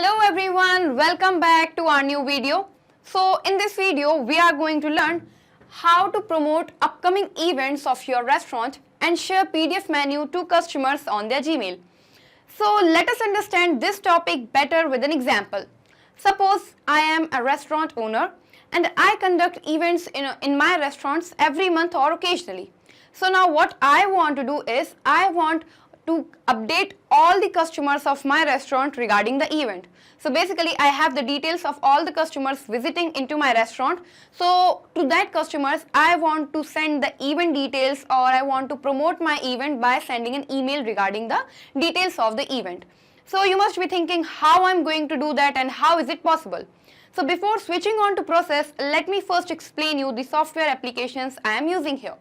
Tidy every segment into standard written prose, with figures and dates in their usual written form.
Hello everyone, welcome back to our new video. So in this video, we are going to learn how to promote upcoming events of your restaurant and share PDF menu to customers on their Gmail. So let us understand this topic better with an example. Suppose I am a restaurant owner and I conduct events in my restaurants every month or occasionally. So now what I want to do is I want to update all the customers of my restaurant regarding the event. So basically I have the details of all the customers visiting into my restaurant. So to that customers I want to send the event details, or I want to promote my event by sending an email regarding the details of the event. So you must be thinking how I'm going to do that and how is it possible. So before switching on to process, let me first explain you the software applications I am using here.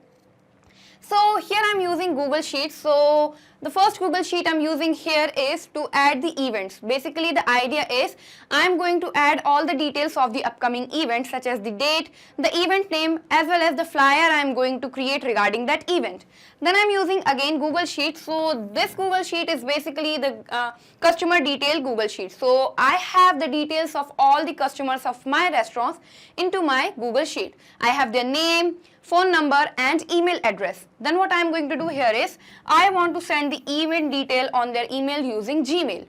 So here I am using Google Sheets. So the first Google Sheet I am using here is to add the events. Basically the idea is I am going to add all the details of the upcoming event, such as the date, the event name, as well as the flyer I am going to create regarding that event. Then I am using again Google Sheet. So this Google Sheet is basically the customer detail Google Sheet. So I have the details of all the customers of my restaurants into my Google Sheet. I have their name, phone number and email address. Then what I am going to do here is I want to send the event detail on their email using Gmail.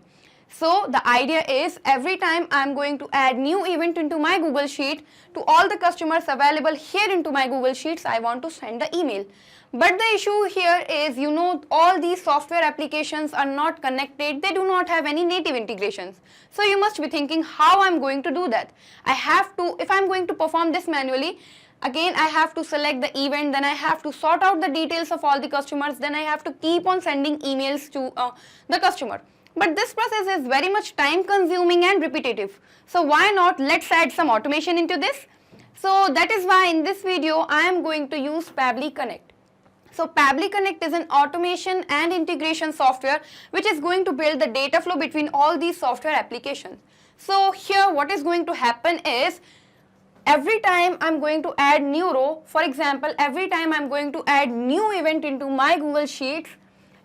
So the idea is every time I am going to add new event into my Google Sheet, to all the customers available here into my Google Sheets, I want to send the email. But the issue here is, all these software applications are not connected. They do not have any native integrations. So you must be thinking how I'm going to do that. If I'm going to perform this manually, again I have to select the event, then I have to sort out the details of all the customers, then I have to keep on sending emails to the customer. But this process is very much time consuming and repetitive. So why not let's add some automation into this. So that is why in this video I am going to use Pabbly Connect. So Pabbly Connect is an automation and integration software which is going to build the data flow between all these software applications. So here what is going to happen is, every time I'm going to add new row, for example, every time I'm going to add new event into my Google Sheets,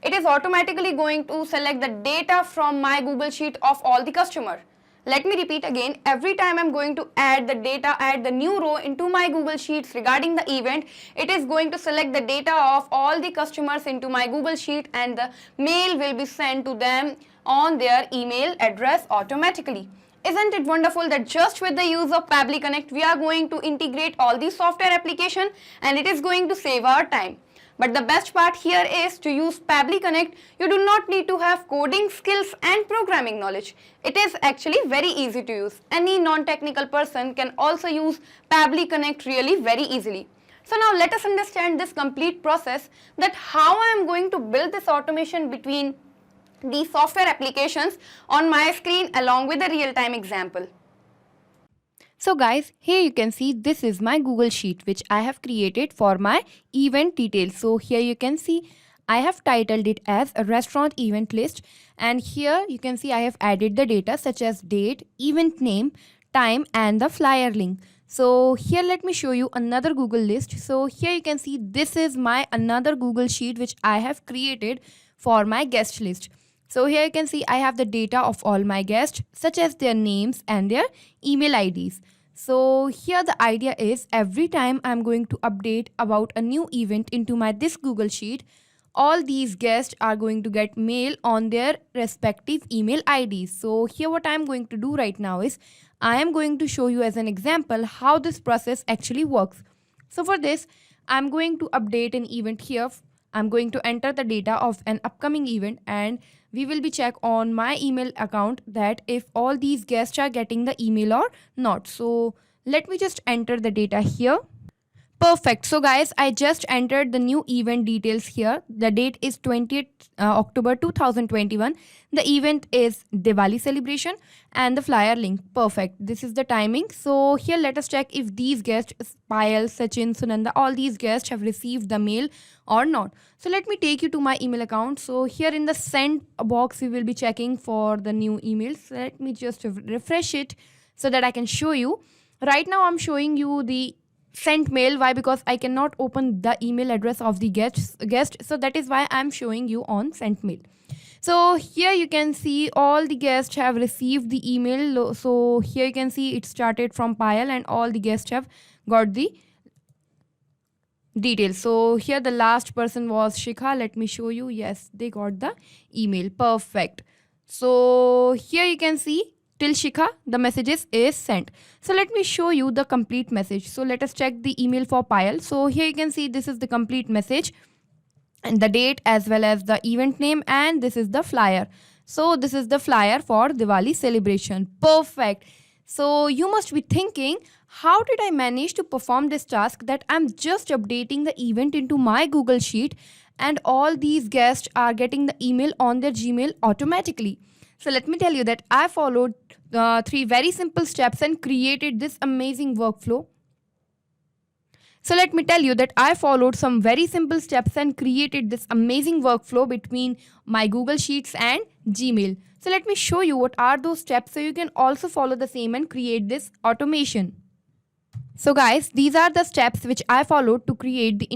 it is automatically going to select the data from my Google Sheet of all the customer. Let me repeat again, every time I'm going to add the data, add the new row into my Google Sheets regarding the event, it is going to select the data of all the customers into my Google Sheet, and the mail will be sent to them on their email address automatically. Isn't it wonderful that just with the use of Pabbly Connect, we are going to integrate all these software applications and it is going to save our time. But the best part here is, to use Pabbly Connect, you do not need to have coding skills and programming knowledge. It is actually very easy to use. Any non-technical person can also use Pabbly Connect really very easily. So now let us understand this complete process, that how I am going to build this automation between these software applications on my screen along with a real-time example. So guys, here you can see this is my Google Sheet which I have created for my event details. So here you can see I have titled it as a restaurant event list, and here you can see I have added the data such as date, event name, time and the flyer link. So here let me show you another Google list. So here you can see this is my another Google Sheet which I have created for my guest list. So here you can see I have the data of all my guests, such as their names and their email IDs. So here the idea is, every time I'm going to update about a new event into this Google Sheet, all these guests are going to get mail on their respective email IDs. So here what I'm going to do right now is, I am going to show you as an example how this process actually works. So for this, I'm going to update an event here. I'm going to enter the data of an upcoming event, and we will be check on my email account that if all these guests are getting the email or not. So let me just enter the data here. Perfect. So guys, I just entered the new event details here. The date is 20th October 2021. The event is Diwali celebration and the flyer link. Perfect. This is the timing. So here let us check if these guests, Payal, Sachin, Sunanda, all these guests have received the mail or not. So let me take you to my email account. So here in the send box, we will be checking for the new emails. So let me just refresh it so that I can show you. Right now I'm showing you the sent mail. Why? Because I cannot open the email address of the guest. So that is why I'm showing you on sent mail. So here you can see all the guests have received the email. So here you can see it started from Payal and all the guests have got the details. So here the last person was Shikha. Let me show you. Yes, they got the email. Perfect. So here you can see till Shikha the messages is sent. So let me show you the complete message. So let us check the email for Payal. So here you can see this is the complete message and the date as well as the event name, and this is the flyer. So this is the flyer for Diwali celebration. Perfect. So you must be thinking, how did I manage to perform this task that I'm just updating the event into my Google Sheet and all these guests are getting the email on their Gmail automatically? So let me tell you that I followed 3 very simple steps and created this amazing workflow. So let me tell you that I followed some very simple steps and created this amazing workflow between my Google Sheets and Gmail. So let me show you what are those steps so you can also follow the same and create this automation. So guys, these are the steps which I followed to create the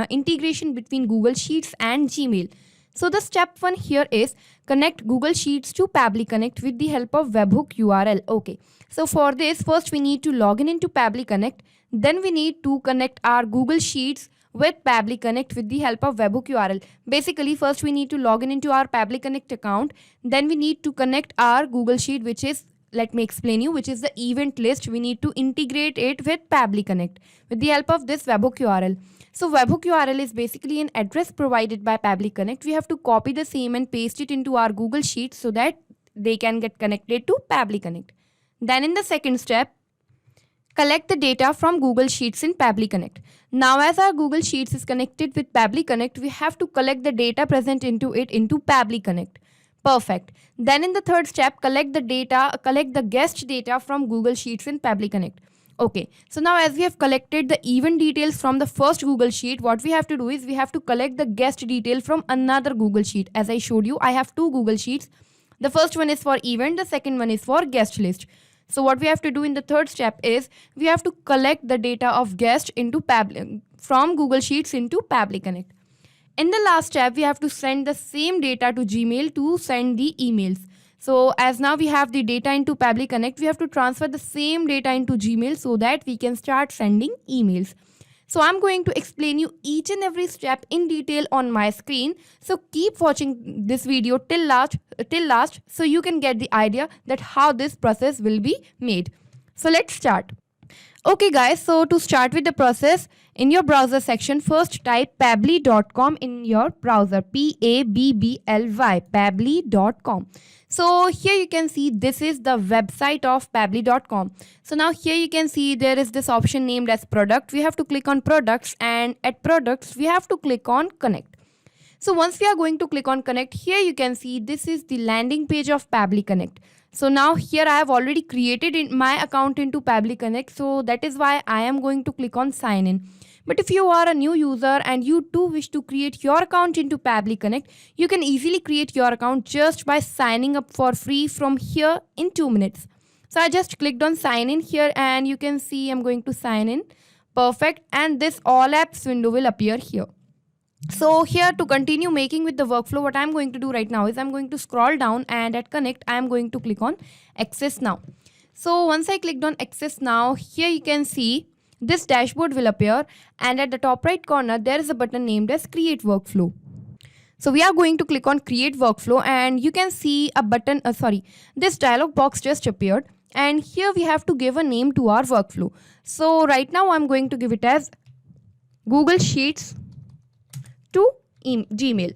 integration between Google Sheets and Gmail. So the step 1 here is connect Google Sheets to Pabbly Connect with the help of webhook URL. Okay. So for this, first we need to log in into Pabbly Connect. Then we need to connect our Google Sheets with Pabbly Connect with the help of webhook URL. Basically, first we need to log in into our Pabbly Connect account. Then we need to connect our Google Sheet, which is, let me explain you, which is the event list. We need to integrate it with Pabbly Connect with the help of this webhook URL. So webhook URL is basically an address provided by Pabbly Connect. We have to copy the same and paste it into our Google Sheet so that they can get connected to Pabbly Connect. Then in the second step, collect the data from Google Sheets in Pabbly Connect. Now as our Google Sheets is connected with Pabbly Connect, we have to collect the data present into it into Pabbly Connect. Perfect. Then in the third step, collect the guest data from Google Sheets in Pabbly Connect. Okay, so now as we have collected the event details from the first Google Sheet, what we have to do is we have to collect the guest detail from another Google Sheet. As I showed you, I have 2 Google Sheets. The first one is for event, the second one is for guest list. So what we have to do in the third step is we have to collect the data of guest into from Google Sheets into Pabbly Connect. In the last step, we have to send the same data to Gmail to send the emails. So as now we have the data into Pabbly Connect, we have to transfer the same data into Gmail so that we can start sending emails. So I'm going to explain you each and every step in detail on my screen. So keep watching this video till last so you can get the idea that how this process will be made. So let's start. Okay guys, so to start with the process, in your browser section, first type pabbly.com in your browser, Pabbly, pabbly.com. So here you can see this is the website of pabbly.com. So now here you can see there is this option named as product. We have to click on products, and at products we have to click on connect. So once we are going to click on connect, here you can see this is the landing page of Pabbly Connect. So now here I have already created my account into Pabbly Connect. So that is why I am going to click on sign in. But if you are a new user and you too wish to create your account into Pabbly Connect, you can easily create your account just by signing up for free from here in 2 minutes. So I just clicked on sign in here and you can see I'm going to sign in. Perfect. And this all apps window will appear here. So here to continue making with the workflow, what I'm going to do right now is I'm going to scroll down and at connect, I'm going to click on access now. So once I clicked on access now, here you can see this dashboard will appear, and at the top right corner, there is a button named as create workflow. So we are going to click on create workflow and you can see a button, this dialog box just appeared, and here we have to give a name to our workflow. So right now I'm going to give it as Google Sheets to Gmail.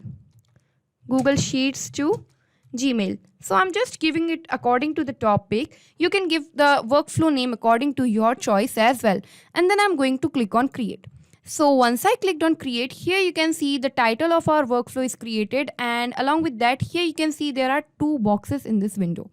Google Sheets to Gmail. So I'm just giving it according to the topic. You can give the workflow name according to your choice as well. And then I'm going to click on create. So once I clicked on create, here you can see the title of our workflow is created, and along with that, here you can see there are 2 boxes in this window.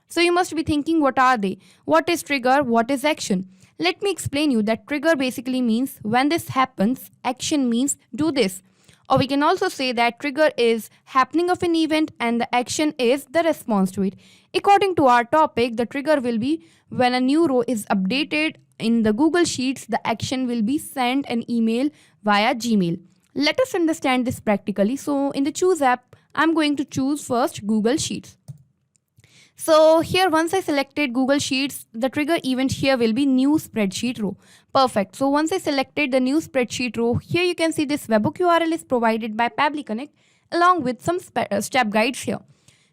So you must be thinking, what are they? What is trigger? What is action? Let me explain you that trigger basically means when this happens, action means do this. Or we can also say that trigger is happening of an event and the action is the response to it. According to our topic, the trigger will be when a new row is updated in the Google Sheets, the action will be send an email via Gmail. Let us understand this practically. So in the Choose app, I'm going to choose first Google Sheets. So here, once I selected Google Sheets, the trigger event here will be new spreadsheet row. Perfect. So once I selected the new spreadsheet row, here you can see this webhook URL is provided by Pabbly Connect along with some step guides here.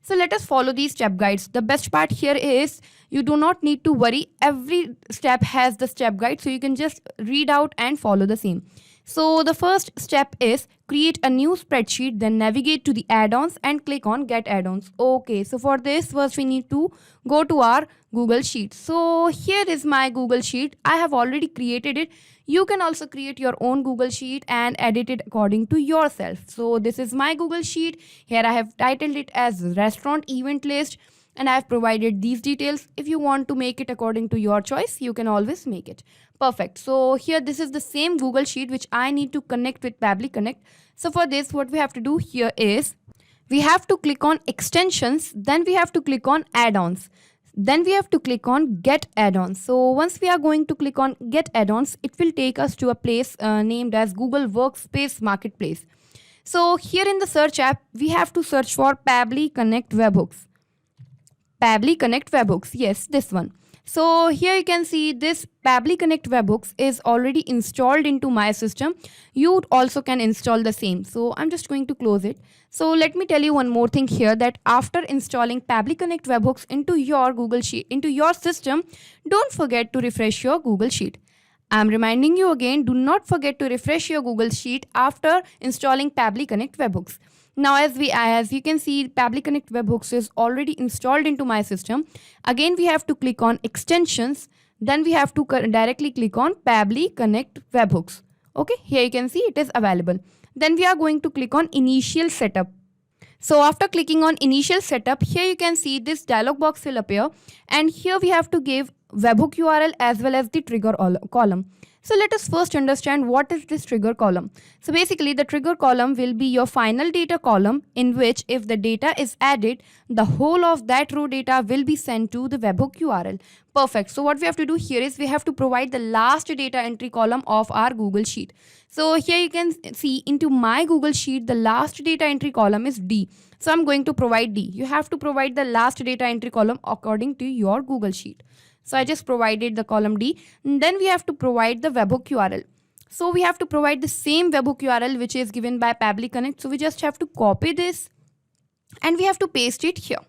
So let us follow these step guides. The best part here is you do not need to worry. Every step has the step guide, so you can just read out and follow the same. So the first step is create a new spreadsheet, then navigate to the add-ons and click on get add-ons. Okay, so for this first we need to go to our Google Sheet. So here is my Google Sheet. I have already created it. You can also create your own Google Sheet and edit it according to yourself. So this is my Google Sheet. Here I have titled it as restaurant event list, and I have provided these details. If you want to make it according to your choice, you can always make it. Perfect. So here this is the same Google Sheet which I need to connect with Pabbly Connect. So for this, what we have to do here is we have to click on extensions, then we have to click on add-ons. Then we have to click on get add-ons. So once we are going to click on get add-ons, it will take us to a place named as Google Workspace Marketplace. So here in the search app, we have to search for Pabbly Connect webhooks. Pabbly Connect webhooks, yes, this one. So here you can see this Pabbly Connect webhooks is already installed into my system. You also can install the same. So I'm just going to close it. So let me tell you one more thing here, that after installing Pabbly Connect webhooks into your Google Sheet, into your system, don't forget to refresh your Google Sheet. I'm reminding you again, do not forget to refresh your Google Sheet after installing Pabbly Connect webhooks. Now as you can see, Pabbly Connect webhooks is already installed into my system. Again, we have to click on extensions. Then we have to directly click on Pabbly Connect webhooks. Okay, here you can see it is available. Then we are going to click on initial setup. So after clicking on initial setup, here you can see this dialog box will appear, and here we have to give webhook URL as well as the trigger column. So let us first understand what is this trigger column. So basically the trigger column will be your final data column, in which if the data is added, the whole of that row data will be sent to the webhook URL. Perfect. So what we have to do here is we have to provide the last data entry column of our Google Sheet. So here you can see into my Google Sheet, the last data entry column is D. So I'm going to provide D. You have to provide the last data entry column according to your Google Sheet. So I just provided the column D. And then we have to provide the webhook URL. So we have to provide the same webhook URL which is given by Pabbly Connect. So we just have to copy this and we have to paste it here.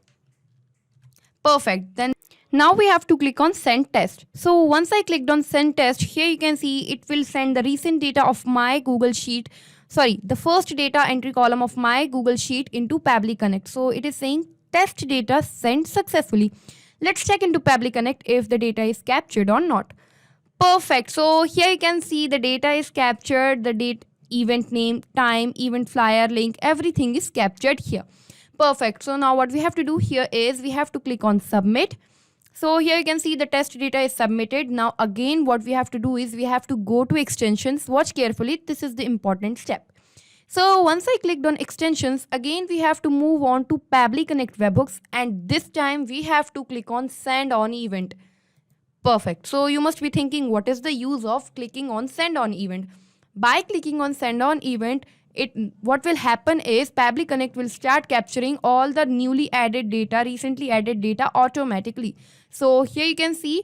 Perfect. Then now we have to click on send test. So once I clicked on send test, here you can see it will send the recent data of my Google Sheet. Sorry, the first data entry column of my Google Sheet into Pabbly Connect. So it is saying test data sent successfully. Let's check into Pabbly Connect if the data is captured or not. Perfect. So here you can see the data is captured, the date, event name, time, event flyer, link, everything is captured here. Perfect. So now what we have to do here is we have to click on submit. So here you can see the test data is submitted. Now again what we have to do is we have to go to extensions. Watch carefully. This is the important step. So once I clicked on extensions, again we have to move on to Pabbly Connect webhooks, and this time we have to click on send on event. Perfect. So you must be thinking, what is the use of clicking on send on event? By clicking on send on event, what will happen is Pabbly Connect will start capturing all the newly added data, recently added data automatically. So here you can see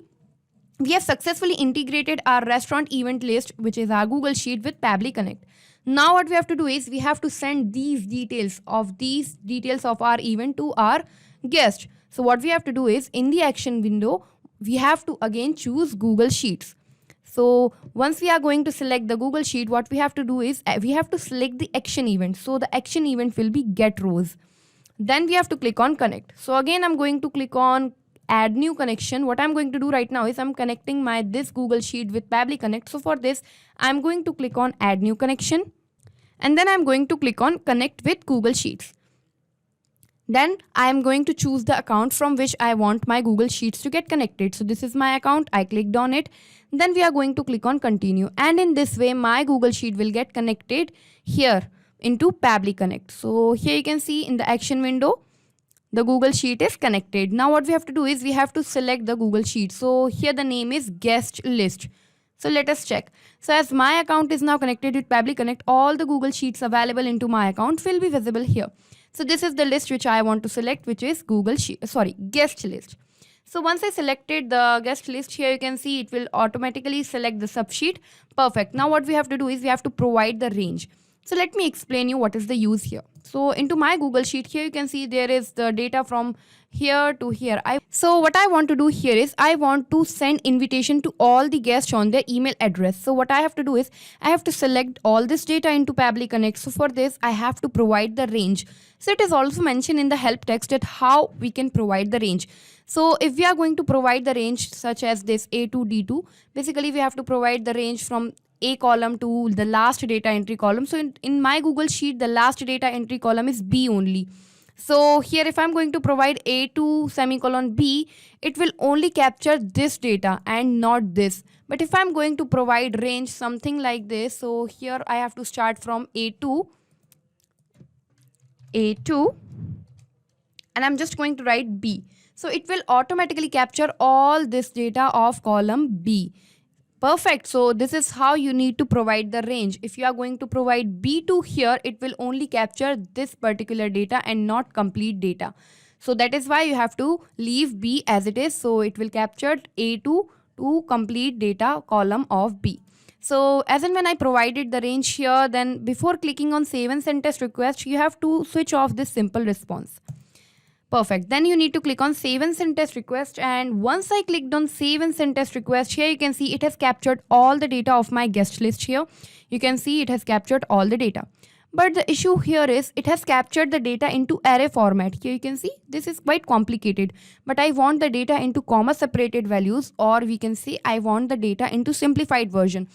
we have successfully integrated our restaurant event list, which is our Google Sheet, with Pabbly Connect. Now what we have to do is we have to send these details of our event to our guest. So what we have to do is in the action window, we have to again choose Google Sheets. So once we are going to select the Google Sheet, what we have to do is we have to select the action event. So the action event will be get rows. Then we have to click on connect. So again, I'm going to click on add new connection. What I'm going to do right now is I'm connecting this Google Sheet with Pabbly Connect. So for this, I'm going to click on add new connection, and then I'm going to click on connect with Google Sheets. Then I am going to choose the account from which I want my Google Sheets to get connected. So this is my account. I clicked on it. Then we are going to click on continue. And in this way, my Google Sheet will get connected here into Pabbly Connect. So here you can see in the action window, the Google Sheet is connected. Now what we have to do is we have to select the Google Sheet. So here the name is guest list. So let us check. So as my account is now connected with Pabbly Connect, all the Google Sheets available into my account will be visible here. So this is the list which I want to select, which is guest list. So once I selected the guest list, here you can see it will automatically select the subsheet. Perfect. Now what we have to do is we have to provide the range. So let me explain you what is the use here. So into my Google Sheet, here you can see there is the data from here to here. So what I want to do here is I want to send invitation to all the guests on their email address. So what I have to do is I have to select all this data into Pabbly Connect. So for this, I have to provide the range. So it is also mentioned in the help text that how we can provide the range. So if we are going to provide the range such as this A to D2, basically we have to provide the range from A column to the last data entry column. So in my Google Sheet, the last data entry column is B only. So here if I'm going to provide A to semicolon B, it will only capture this data and not this. But if I'm going to provide range something like this, so here I have to start from A2, and I'm just going to write B. So it will automatically capture all this data of column B. Perfect. So this is how you need to provide the range. If you are going to provide B2 here, it will only capture this particular data and not complete data. So that is why you have to leave B as it is. So it will capture A2 to complete data column of B. So as and when I provided the range here, then before clicking on save and send test request, you have to switch off this simple response. Perfect. Then you need to click on save and send test request, and once I clicked on save and send test request, here you can see it has captured all the data of my guest list here. You can see it has captured all the data. But the issue here is it has captured the data into array format. Here you can see this is quite complicated, but I want the data into comma separated values, or we can say I want the data into simplified version.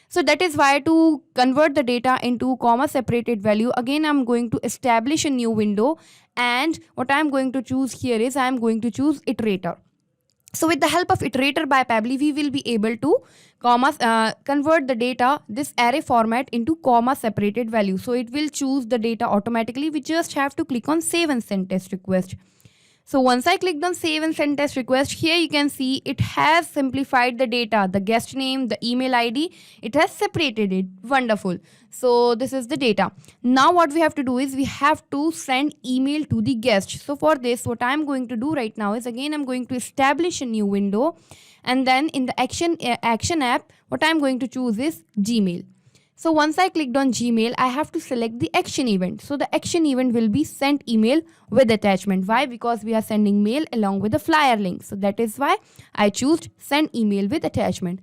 So that is why to convert the data into comma separated value, again I'm going to establish a new window, and what I'm going to choose here is I'm going to choose iterator. So with the help of iterator by Pabbly, we will be able to convert the data, this array format, into comma separated value. So it will choose the data automatically. We just have to click on save and send test request. So once I clicked on save and send test request, here you can see it has simplified the data, the guest name, the email ID, it has separated it. Wonderful. So this is the data. Now what we have to do is we have to send email to the guest. So for this, what I'm going to do right now is again I'm going to establish a new window, and then in the action app, what I'm going to choose is Gmail. So once I clicked on Gmail, I have to select the action event. So the action event will be sent email with attachment. Why? Because we are sending mail along with a flyer link. So that is why I choose send email with attachment.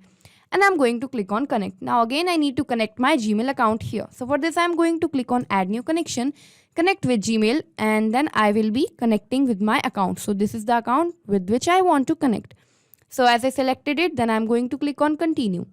And I'm going to click on connect. Now again, I need to connect my Gmail account here. So for this, I'm going to click on add new connection, connect with Gmail, and then I will be connecting with my account. So this is the account with which I want to connect. So as I selected it, then I'm going to click on continue.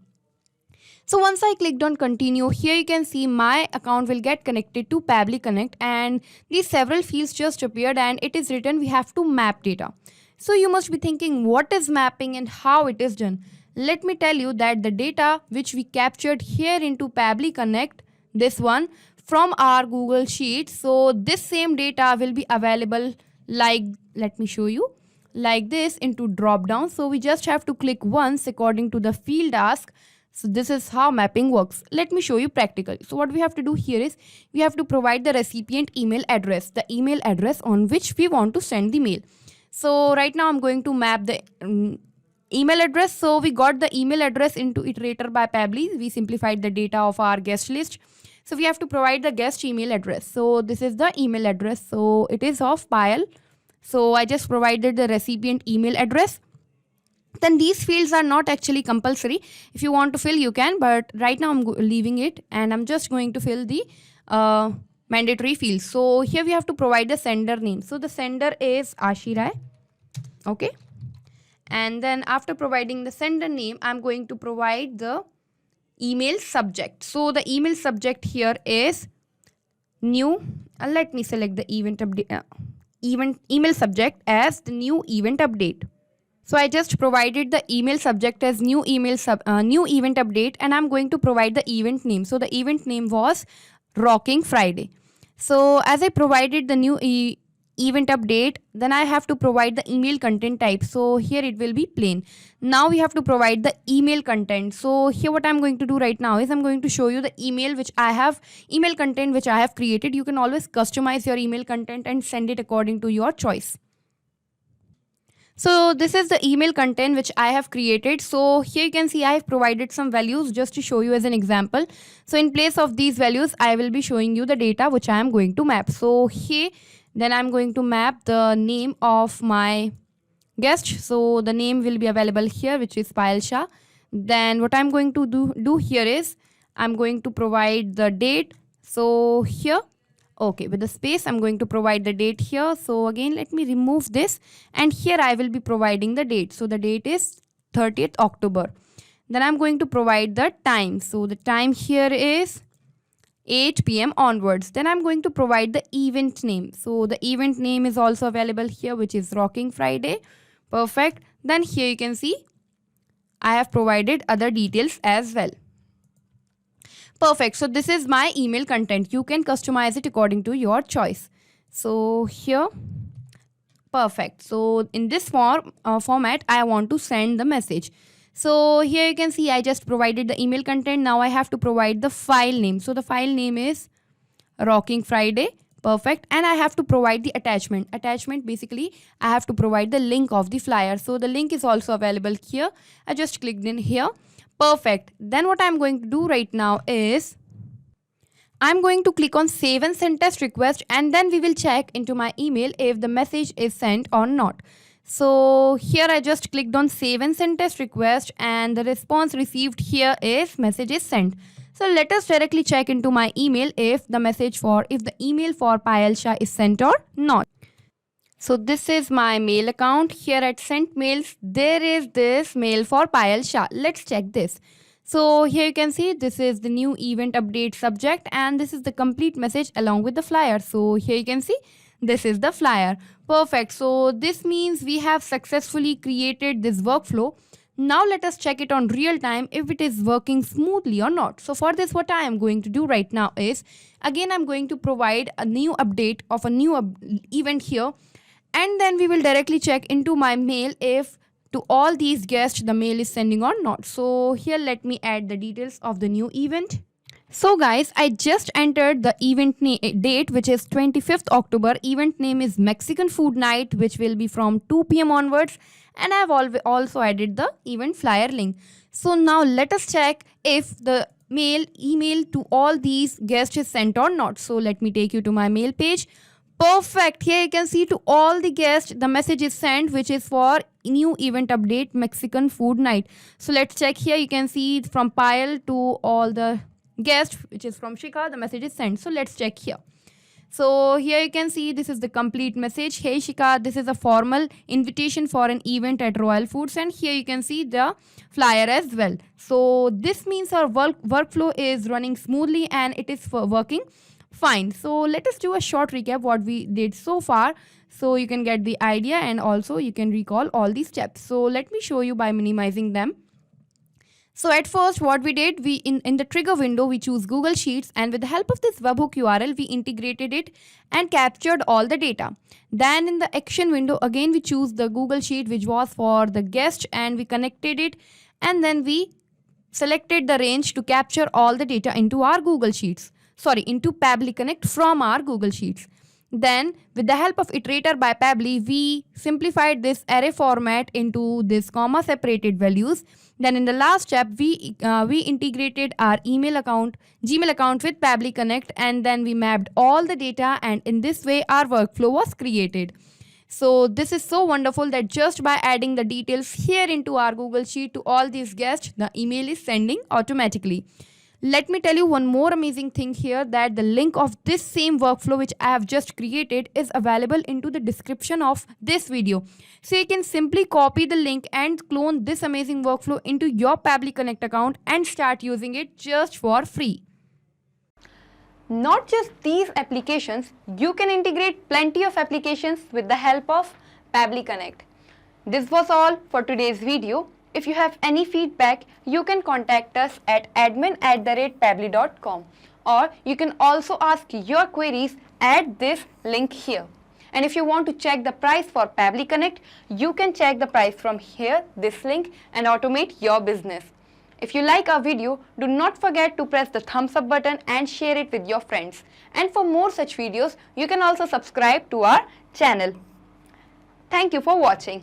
So once I clicked on continue, here you can see my account will get connected to Pabbly Connect, and these several fields just appeared, and it is written we have to map data. So you must be thinking what is mapping and how it is done. Let me tell you that the data which we captured here into Pabbly Connect, this one from our Google Sheet, so this same data will be available like, let me show you, like this into drop down. So we just have to click once according to the field ask. So this is how mapping works. Let me show you practically. So what we have to do here is we have to provide the recipient email address, the email address on which we want to send the mail. So right now I'm going to map the email address. So we got the email address into iterator by Pabbly. We simplified the data of our guest list. So we have to provide the guest email address. So this is the email address. So it is of Payal. So I just provided the recipient email address. Then these fields are not actually compulsory. If you want to fill, you can, but right now I'm leaving it, and I'm just going to fill the mandatory fields. So here we have to provide the sender name. So the sender is 𝗪𝗲. Okay. And then after providing the sender name, I'm going to provide the email subject. So the email subject here is new. Let me select the event update, email subject as the new event update. So I just provided the email subject as new event update, and I'm going to provide the event name. So the event name was Rocking Friday. So as I provided the new event update, then I have to provide the email content type. So here it will be plain. Now we have to provide the email content. So here what I'm going to do right now is I'm going to show you the email content which I have created. You can always customize your email content and send it according to your choice. So this is the email content which I have created. So here you can see I have provided some values just to show you as an example. So in place of these values, I will be showing you the data which I am going to map. So here, then I'm going to map the name of my guest. So the name will be available here, which is 𝗲𝗯𝗯𝗼𝘆 𝗖𝙪. Then what I'm going to do here is I'm going to provide the date. So here, okay, with the space, I'm going to provide the date here. So again, let me remove this, and here I will be providing the date. So the date is 30th October. Then I'm going to provide the time. So the time here is 8 p.m. onwards. Then I'm going to provide the event name. So the event name is also available here, which is Rocking Friday. Perfect. Then here you can see I have provided other details as well. Perfect. So this is my email content. You can customize it according to your choice. So here, perfect. So in this format, I want to send the message. So here you can see I just provided the email content. Now I have to provide the file name. So the file name is Rocking Friday. Perfect. And I have to provide the attachment. Attachment, basically, I have to provide the link of the flyer. So the link is also available here. I just clicked in here. Perfect. Then what I'm going to do right now is I'm going to click on save and send test request, and then we will check into my email if the message is sent or not. So here I just clicked on save and send test request, and the response received here is message is sent. So let us directly check into my email if the email for 𝗲𝗯𝗯𝗼𝘆 is sent or not. So this is my mail account. Here at sent mails, there is this mail for 𝗲𝗯𝗯𝗼𝘆. Let's check this. So here you can see this is the new event update subject, and this is the complete message along with the flyer. So here you can see this is the flyer. Perfect. So this means we have successfully created this workflow. Now let us check it on real time if it is working smoothly or not. So for this, what I am going to do right now is, again, I'm going to provide a new update of a new event here. And then we will directly check into my mail if to all these guests the mail is sending or not. So here let me add the details of the new event. So guys, I just entered the event date, which is 25th October. Event name is Mexican Food Night, which will be from 2 p.m. onwards. And I have also added the event flyer link. So now let us check if the email to all these guests is sent or not. So let me take you to my mail page. Perfect. Here you can see to all the guests the message is sent, which is for new event update Mexican Food Night. So let's check here. You can see from 𝗲𝗯𝗯𝗼𝘆 to all the guests, which is from Shikha, the message is sent. So let's check here. So here you can see this is the complete message. Hey Shikha, this is a formal invitation for an event at Royal Foods, and here you can see the flyer as well. So this means our workflow is running smoothly and it is working fine. So let us do a short recap what we did so far, so you can get the idea and also you can recall all these steps. So let me show you by minimizing them. So at first what we did, we in the trigger window we choose Google Sheets, and with the help of this webhook URL we integrated it and captured all the data. Then in the action window again we choose the Google Sheet which was for the guest, and we connected it, and then we selected the range to capture all the data into our Google Sheets. Into Pabbly Connect from our Google Sheets. Then with the help of iterator by Pabbly, we simplified this array format into this comma separated values. Then in the last step, we integrated our Gmail account with Pabbly Connect, and then we mapped all the data, and in this way our workflow was created. So this is so wonderful that just by adding the details here into our Google Sheet to all these guests, the email is sending automatically. Let me tell you one more amazing thing here, that the link of this same workflow which I have just created is available into the description of this video. So you can simply copy the link and clone this amazing workflow into your Pabbly Connect account and start using it just for free. Not just these applications, you can integrate plenty of applications with the help of Pabbly Connect. This was all for today's video. If you have any feedback, you can contact us at admin@pabbly.com, or you can also ask your queries at this link here. And if you want to check the price for Pabbly Connect, you can check the price from here, this link, and automate your business. If you like our video, do not forget to press the thumbs up button and share it with your friends. And for more such videos, you can also subscribe to our channel. Thank you for watching.